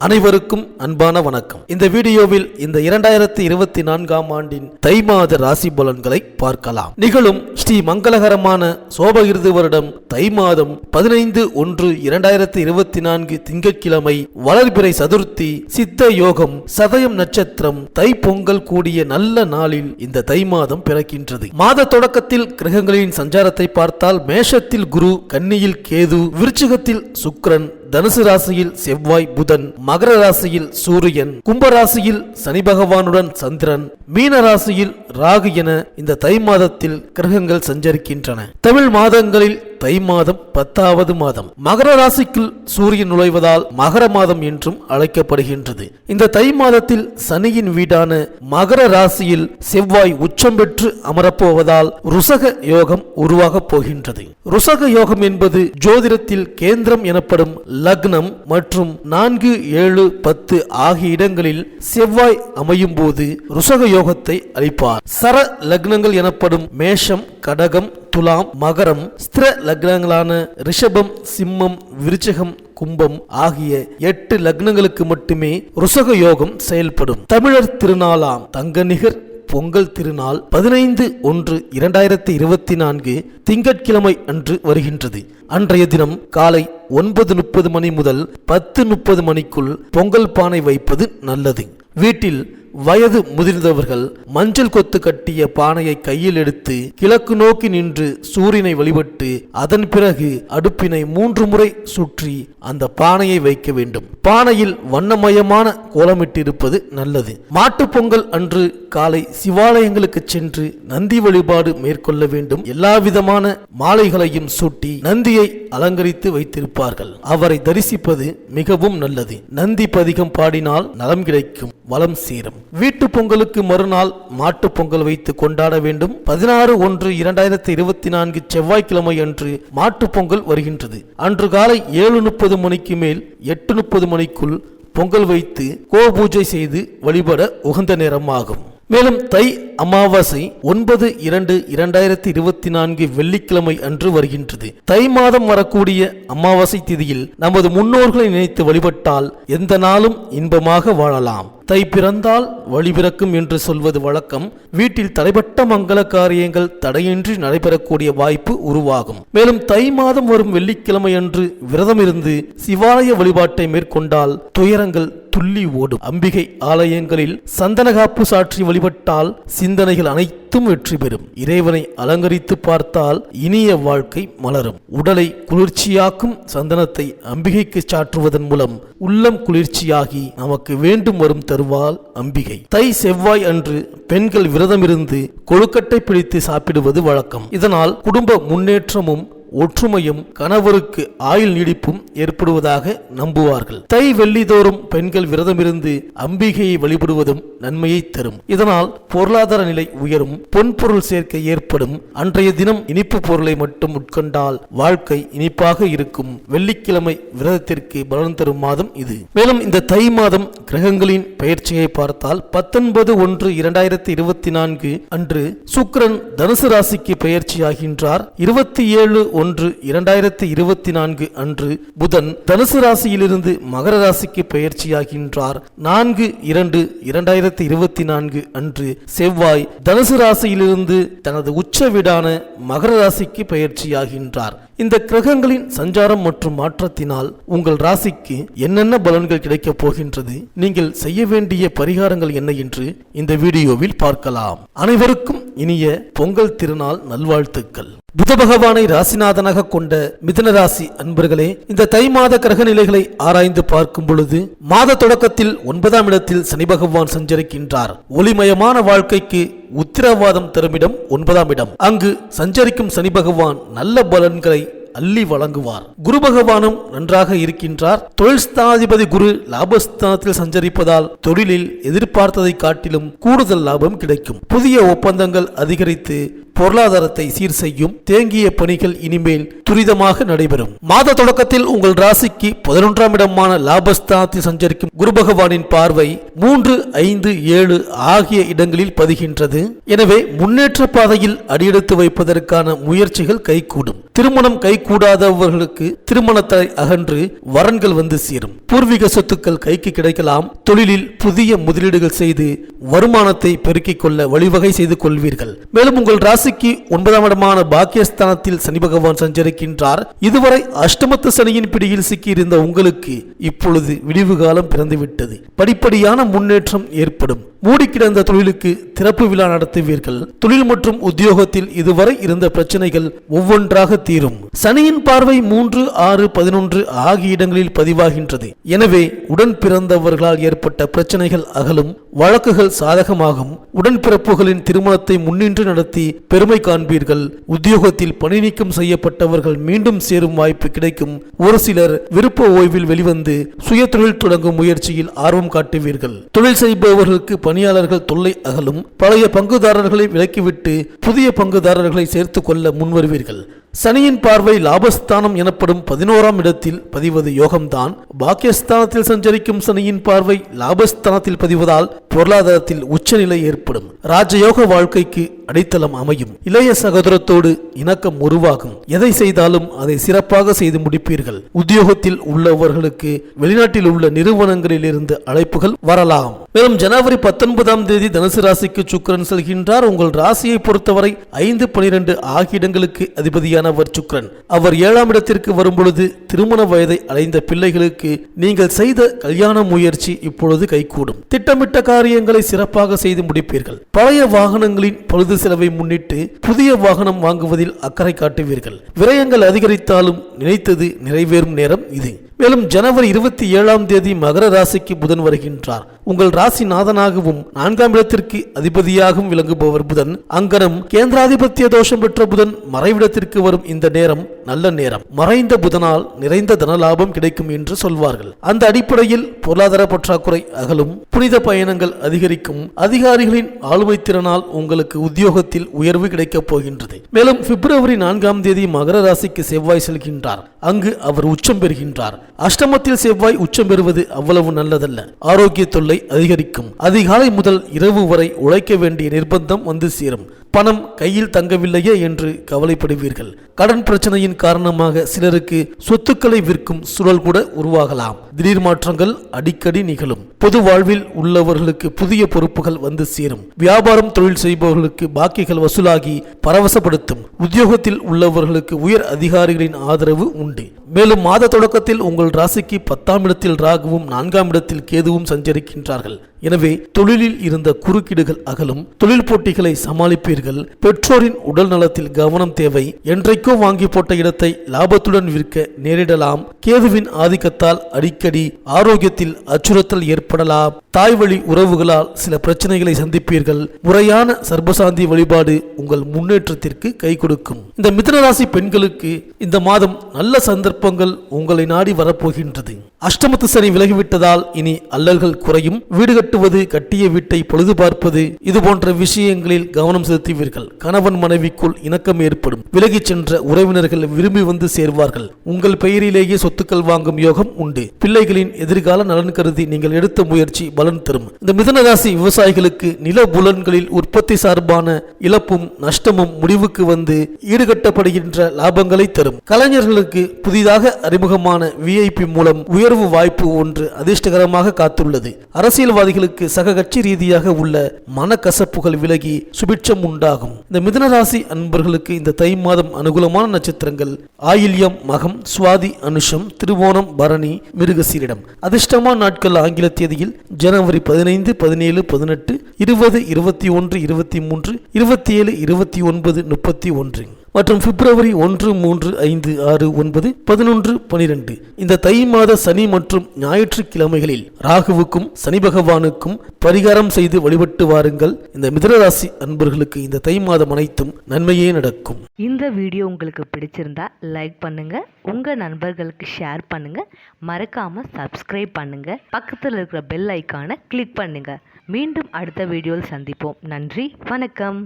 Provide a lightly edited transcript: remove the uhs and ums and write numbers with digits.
அனைவருக்கும் அன்பான வணக்கம். இந்த வீடியோவில் இந்த 2024ஆம் ஆண்டின் தை மாத ராசி பலன்களை பார்க்கலாம். நிகழும் ஸ்ரீ மங்களகரமான சோபகிருது வருடம் தை மாதம் 15/1/2024 திங்கட்கிழமை வளர்பிறை சதுர்த்தி சித்த யோகம் சதயம் நட்சத்திரம் தை பொங்கல் கூடிய நல்ல நாளில் இந்த தை மாதம் பிறக்கின்றது. மாத தொடக்கத்தில் கிரகங்களின் சஞ்சாரத்தை பார்த்தால் மேஷத்தில் குரு, கன்னியில் கேது, விருச்சிகத்தில் சுக்கிரன், தனுசு ராசியில் செவ்வாய் புதன், மகர ராசியில் சூரியன், கும்ப ராசியில் சனி பகவானுடன் சந்திரன், மீன ராசியில் ராகு என இந்த தை மாதத்தில் கிரகங்கள் சஞ்சரிக்கின்றன. தமிழ் மாதங்களில் தை மாதம் 10வது மாதம். மகர ராசிக்குள் சூரியன் நுழைவதால் மகர மாதம் என்றும் அழைக்கப்படுகின்றது. இந்த தை மாதத்தில் சனியின் வீடான மகர ராசியில் செவ்வாய் உச்சம் பெற்று அமரப்போவதால் ருசக யோகம் உருவாகப் போகின்றது. ருசக யோகம் என்பது ஜோதிடத்தில் கேந்திரம் எனப்படும் லக்னம் மற்றும் 4, 7, 10 ஆகிய இடங்களில் செவ்வாய் அமையும் போது ருசக யோகத்தை அளிப்பார். சர லக்னங்கள் எனப்படும் மேஷம், கடகம், துலாம், மகரம், ஸ்திர லக்னங்களான ரிஷபம், சிம்மம், விருச்சிகம், கும்பம் ஆகிய 8 லக்னங்களுக்கு மட்டுமே ருசக யோகம் செயல்படும். தமிழர் திருநாளாம் தங்கநிகர் பொங்கல் திருநாள் 15/1/2024 திங்கட்கிழமை அன்று வருகின்றது. அன்றைய தினம் காலை 9:30 மணி முதல் 10:30 மணிக்குள் பொங்கல் பானை வைப்பது நல்லது. வீட்டில் வயது முதிர்ந்தவர்கள் மஞ்சள் கொத்து கட்டிய பானையை கையில் எடுத்து கிழக்கு நோக்கி நின்று சூரியனை வழிபட்டு அதன் பிறகு அடுப்பினை 3 முறை சுற்றி அந்த பானையை வைக்க வேண்டும். பானையில் வண்ணமயமான கோலமிட்டிருப்பது நல்லது. மாட்டு பொங்கல் அன்று காலை சிவாலயங்களுக்கு சென்று நந்தி வழிபாடு மேற்கொள்ள வேண்டும். எல்லா விதமான மாலைகளையும் சூட்டி நந்தியை அலங்கரித்து வைத்திருப்பார்கள். அவரை தரிசிப்பது மிகவும் நல்லது. நந்தி பதிகம் பாடினால் நலம் கிடைக்கும், வளம் சேரும். வீட்டு பொங்கலுக்கு மறுநாள் மாட்டு பொங்கல் வைத்து கொண்டாட வேண்டும். 16/1/2024 செவ்வாய்க்கிழமை அன்று மாட்டு பொங்கல் வருகின்றது. அன்று காலை 7:30 மணிக்கு மேல் 8:30 மணிக்குள் பொங்கல் வைத்து கோபூஜை செய்து வழிபட உகந்த நேரமாகும். மேலும் தை அமாவாசை 9/2/2024 வெள்ளிக்கிழமை அன்று வருகின்றது. தை மாதம் வரக்கூடிய அமாவாசை திதியில் நமது முன்னோர்களை நினைத்து வழிபட்டால் எந்த நாளும் இன்பமாக வாழலாம். தை பிறந்தால் வழி பிறக்கும் என்று சொல்வது வழக்கம். வீட்டில் தடைப்பட்ட மங்கள காரியங்கள் தடையின்றி நடைபெறக்கூடிய வாய்ப்பு உருவாகும். மேலும் தை மாதம் வரும் வெள்ளிக்கிழமை அன்று விரதம் இருந்து சிவாலய வழிபாட்டை மேற்கொண்டால் துயரங்கள் துள்ளி ஓடும். அம்பிகை ஆலயங்களில் சந்தனகாப்பு சாற்றி வழிபட்டால் சிந்தனைகள் அனைத்தும் வெற்றி பெறும். இறைவனை அலங்கரித்து பார்த்தால் இனிய வாழ்க்கை மலரும். உடலை குளிர்ச்சியாக்கும் சந்தனத்தை அம்பிகைக்கு சாற்றுவதன் மூலம் உள்ளம் குளிர்ச்சியாகி நமக்கு வேண்டும் வரும் தருவாள் அம்பிகை. தை செவ்வாய் அன்று பெண்கள் விரதம் இருந்து கொழுக்கட்டை பிடித்து சாப்பிடுவது வழக்கம். இதனால் குடும்ப முன்னேற்றமும் ஒற்றுமையும் கணவருக்கு ஆயுள் நீடிப்பும் ஏற்படுவதாக நம்புவார்கள். தை வெள்ளிதோறும் பெண்கள் விரதமிருந்து அம்பிகையை வழிபடுவதும் நன்மையை தரும். இதனால் பொருளாதார நிலை உயரும், பொன்பொருள் சேர்க்கை ஏற்படும். அன்றைய தினம் இனிப்பு பொருளை மட்டும் உட்கொண்டால் வாழ்க்கை இனிப்பாக இருக்கும். வெள்ளிக்கிழமை விரதத்திற்கு பலன் தரும் மாதம் இது. மேலும் இந்த தை மாதம் கிரகங்களின் பெயர்ச்சியை பார்த்தால் 19/1/2024 அன்று சுக்கிரன் தனுசு ராசிக்கு பெயர்ச்சியாகின்றார். 27/1/2024 அன்று புதன் தனுசு ராசியிலிருந்து மகர ராசிக்கு பெயர்ச்சியாகின்றார். 4/2/2024 அன்று செவ்வாய் தனுசு ராசியிலிருந்து தனது உச்ச வீடான மகர ராசிக்கு பெயர்ச்சியாகின்றார். இந்த கிரகங்களின் சஞ்சாரம் மற்றும் மாற்றத்தினால் உங்கள் ராசிக்கு என்னென்ன பலன்கள் கிடைக்கப் போகின்றது, நீங்கள் செய்ய வேண்டிய பரிகாரங்கள் என்ன என்று இந்த வீடியோவில் பார்க்கலாம். அனைவருக்கும் இனிய பொங்கல் திருநாள் நல்வாழ்த்துக்கள். புத பகவானை ராசிநாதனாக கொண்ட மிதுன ராசி அன்பர்களே, இந்த தை மாத கிரக நிலைகளை ஆராய்ந்து பார்க்கும் பொழுது மாத தொடக்கத்தில் 9ஆம் இடத்தில் சனி பகவான் சஞ்சரிக்கின்றார். ஒளிமயமான வாழ்க்கைக்கு உத்திரவாதம் தரும் இடம் 9ஆம் இடம். அங்கு சஞ்சரிக்கும் சனி பகவான் நல்ல பலன்களை அள்ளி வழங்குவார். குரு பகவானும் நன்றாக இருக்கின்றார். தொழில் ஸ்தானாதிபதி குரு லாபஸ்தானத்தில் சஞ்சரிப்பதால் தொழிலில் எதிர்பார்த்ததை காட்டிலும் கூடுதல் லாபம் கிடைக்கும். புதிய ஒப்பந்தங்கள் அதிகரித்து பொருளாதாரத்தை சீர் செய்யும். தேங்கிய பணிகள் இனிமேல் துரிதமாக நடைபெறும். மாத தொடக்கத்தில் உங்கள் ராசிக்கு 11ஆம் இடமான லாபஸ்தானத்தில் சஞ்சரிக்கும் குரு பகவானின் பார்வை 3, 5, 7 ஆகிய இடங்களில் பதிகின்றது. எனவே முன்னேற்ற பாதையில் அடியெடுத்து வைப்பதற்கான முயற்சிகள் கைகூடும். திருமணம் கைகூடாதவர்களுக்கு திருமணத்தை அகன்று வரன்கள் வந்து சேரும். பூர்வீக சொத்துக்கள் கைக்கு கிடைக்கலாம். தொழிலில் புதிய முதலீடுகள் செய்து வருமானத்தை பெருக்கிக் கொள்ள வழிவகை செய்து கொள்வீர்கள். மேலும் உங்கள் ராசிக்கு 9ஆம் இடமான பாக்கியஸ்தானத்தில் சனி பகவான் சஞ்சரிக்கின்றார். இதுவரை அஷ்டமத்து சனியின் பிடியில் சிக்கியிருந்த உங்களுக்கு இப்பொழுது விடிவு காலம் பிறந்துவிட்டது. படிப்படியான முன்னேற்றம் ஏற்படும். மூடி கிடந்த தொழிலுக்கு திறப்பு விழா நடத்துவீர்கள். தொழில் மற்றும் உத்தியோகத்தில் இதுவரை இருந்த பிரச்சனைகள் ஒவ்வொன்றாக தீரும். சனியின் பார்வை 3, 6, 11 ஆகிய இடங்களில் பதிவாகின்றது. எனவே உடன் பிறந்தவர்களால் ஏற்பட்ட பிரச்சனைகள் அகலும். வழக்குகள் சாதகமாகும். உடன்பிறப்புகளின் திருமணத்தை முன்னின்று நடத்தி பெருமை காண்பீர்கள். உத்தியோகத்தில் பணி நீக்கம் செய்யப்பட்டவர்கள் மீண்டும் சேரும் வாய்ப்பு கிடைக்கும். ஒரு சிலர் விருப்ப ஓய்வில் வெளிவந்து சுய தொழில் தொடங்கும் முயற்சியில் ஆர்வம் காட்டுவீர்கள். தொழில் செய்பவர்களுக்கு பணியாளர்கள் தொல்லை அகலும். பழைய பங்குதாரர்களை விலக்கிவிட்டு புதிய பங்குதாரர்களை சேர்த்துக் கொள்ள முன்வருவீர்கள். சனியின் பார்வை லாபஸ்தானம் எனப்படும் 11ஆம் இடத்தில் பதிவது யோகம்தான். பாக்கியஸ்தானத்தில் சஞ்சரிக்கும் சனியின் பார்வை லாபஸ்தானத்தில் பதிவதால் பொருளாதாரத்தில் உச்சநிலை ஏற்படும். ராஜயோக வாழ்க்கைக்கு அடித்தளம் அமையும். இளைய சகோதரத்தோடு இணக்கம் உருவாகும். எதை செய்தாலும் அதை சிறப்பாக செய்து முடிப்பீர்கள். உத்தியோகத்தில் உள்ளவர்களுக்கு வெளிநாட்டில் உள்ள நிறுவனங்களில் இருந்து அழைப்புகள் வரலாம். மேலும் ஜனவரி 19ஆம் தேதி தனுசு ராசிக்கு சுக்கிரன் செல்கின்றார். உங்கள் ராசியை பொறுத்தவரை 5, 12 ஆகிய இடங்களுக்கு அதிபதியான சுக்கிரன். அவர் 7ஆம் இடத்திற்கு வரும்பொழுது திருமண வயதை அடைந்த பிள்ளைகளுக்கு நீங்கள் செய்த கல்யாண முயற்சி இப்பொழுது கைகூடும். திட்டமிட்ட காரியங்களை சிறப்பாக செய்து முடிப்பீர்கள். பழைய வாகனங்களின் பழுது செலவை முன்னிட்டு புதிய வாகனம் வாங்குவதில் அக்கறை காட்டுவீர்கள். விரயங்கள் அதிகரித்தாலும் நினைத்தது நிறைவேறும் நேரம் இது. மேலும் ஜனவரி 27ஆம் தேதி மகர ராசிக்கு புதன் வருகின்றார். உங்கள் ராசி நாதனாகவும் 4ஆம் இடத்திற்கு அதிபதியாகவும் விளங்குபவர் புதன். அங்கனம் கேந்திராதிபத்திய தோஷம் பெற்ற புதன் மறைவிடத்திற்கு வரும் இந்த நேரம் நல்ல நேரம். மறைந்த புதனால் நிறைந்த தனலாபம் கிடைக்கும் என்று சொல்வார்கள். அந்த அடிப்படையில் பொருளாதார பற்றாக்குறை அகலும். புனித பயணங்கள் அதிகரிக்கும். அதிகாரிகளின் ஆளுமை திறனால் உங்களுக்கு உத்தியோகத்தில் உயர்வு கிடைக்கப் போகின்றது. மேலும் பிப்ரவரி 4ஆம் தேதி மகர ராசிக்கு செவ்வாய் செல்கின்றார். அங்கு அவர் உச்சம் பெறுகின்றார். அஷ்டமத்தில் செவ்வாய் உச்சம் பெறுவது அவ்வளவு நல்லதல்ல. ஆரோக்கிய தொல்லை அதிகரிக்கும். அதிகாலை முதல் இரவு வரை உழைக்க வேண்டிய நிர்பந்தம் வந்து சேரும். பணம் கையில் தங்கவில்லையே என்று கவலைப்படுவீர்கள். கடன் பிரச்சனையின் காரணமாக சிலருக்கு சொத்துக்களை விற்கும் சூழல் கூட உருவாகலாம். திடீர் மாற்றங்கள் அடிக்கடி நிகழும். பொது வாழ்வில் உள்ளவர்களுக்கு புதிய பொறுப்புகள் வந்து சேரும். வியாபாரம் தொழில் செய்பவர்களுக்கு பாக்கிகள் வசூலாகி பரவசப்படுத்தும். உத்தியோகத்தில் உள்ளவர்களுக்கு உயர் அதிகாரிகளின் ஆதரவு உண்டு. மேலும் மாத தொடக்கத்தில் உங்கள் ராசிக்கு 10ஆம் இடத்தில் ராகுவும் 4ஆம் இடத்தில் கேதுவும் சஞ்சரிக்கின்றார்கள். எனவே தொழிலில் இருந்த குறுக்கீடுகள் அகலும். தொழில் போட்டிகளை சமாளிப்பீர்கள். பெற்றோரின் உடல் நலத்தில் கவனம் தேவை. என்றைக்கோ வாங்கி போட்ட இடத்தை லாபத்துடன் விற்க நேரிடலாம். கேதுவின் ஆதிக்கத்தால் அடிக்கடி ஆரோக்கியத்தில் அச்சுறுத்தல் ஏற்படலாம். தாய் வழி உறவுகளால் சில பிரச்சனைகளை சந்திப்பீர்கள். முறையான சர்பசாந்தி வழிபாடு உங்கள் முன்னேற்றத்திற்கு கை கொடுக்கும். இந்த மிதுன ராசி பெண்களுக்கு இந்த மாதம் நல்ல சந்தர்ப்பங்கள் உங்களை நாடி வரப்போகின்றது. அஷ்டமத்து சனி விலகிவிட்டதால் இனி அல்லல்கள் குறையும். வீடு கட்டுவது, கட்டிய வீட்டை பொழுது பார்ப்பது, இது போன்ற விஷயங்களில் கவனம் செலுத்துவீர்கள். கணவன் மனைவிக்குள் இணக்கம் ஏற்படும். விலகிச் சென்ற உறவினர்கள் விரும்பி வந்து சேர்வார்கள். உங்கள் பெயரிலேயே சொத்துக்கள் வாங்கும் யோகம் உண்டு. பிள்ளைகளின் எதிர்கால நலன் கருதி நீங்கள் எடுத்த முயற்சி பலன் தரும். இந்த மிதுன ராசி விவசாயிகளுக்கு நில புலன்களில் உற்பத்தி சார்பான இழப்பும் நஷ்டமும் முடிவுக்கு வந்து ஈடுகட்டப்படுகின்ற லாபங்களை தரும். கலைஞர்களுக்கு புதிதாக அறிமுகமான விஐபி மூலம் உயர்வு வாய்ப்பு ஒன்று அதிர்ஷ்டகரமாக காத்துள்ளது. அரசியல்வாதிகளுக்கு சக கட்சி ரீதியாக உள்ள மனக்கசப்புகள் விலகி சுபிட்சம் உண்டாகும். இந்த மிதுன ராசி அன்பர்களுக்கு இந்த தை மாதம் அனுகூலமான நட்சத்திரங்கள் ஆயில்யம், மகம், சுவாதி, அனுஷம், திருவோணம், பரணி, மிருகசீரிடம். அதிர்ஷ்டமான நாட்கள் ஆங்கில தேதியில் ஜனவரி 15, 17, 18, 20, 21, 23, 27, 29, 31 மற்றும் பிப்ரவரி 1, 3, 5, 6, 9, 11, 12. இந்த தை மாத சனி மற்றும் ஞாயிற்றுக்கிழமைகளில் ராகுவுக்கும் சனி பகவானுக்கும் பரிகாரம் செய்து வழிபட்டு வாருங்கள். இந்த மிதுனராசி அன்பர்களுக்கு இந்த தை மாதம் அனைத்தும் நன்மையே நடக்கும். இந்த வீடியோ உங்களுக்கு பிடிச்சிருந்தா லைக் பண்ணுங்க, உங்க நண்பர்களுக்கு ஷேர் பண்ணுங்க, மறக்காம சப்ஸ்கிரைப் பண்ணுங்க, பக்கத்தில் இருக்கிற பெல் ஐக்கானை கிளிக் பண்ணுங்க. மீண்டும் அடுத்த வீடியோவில் சந்திப்போம். நன்றி, வணக்கம்.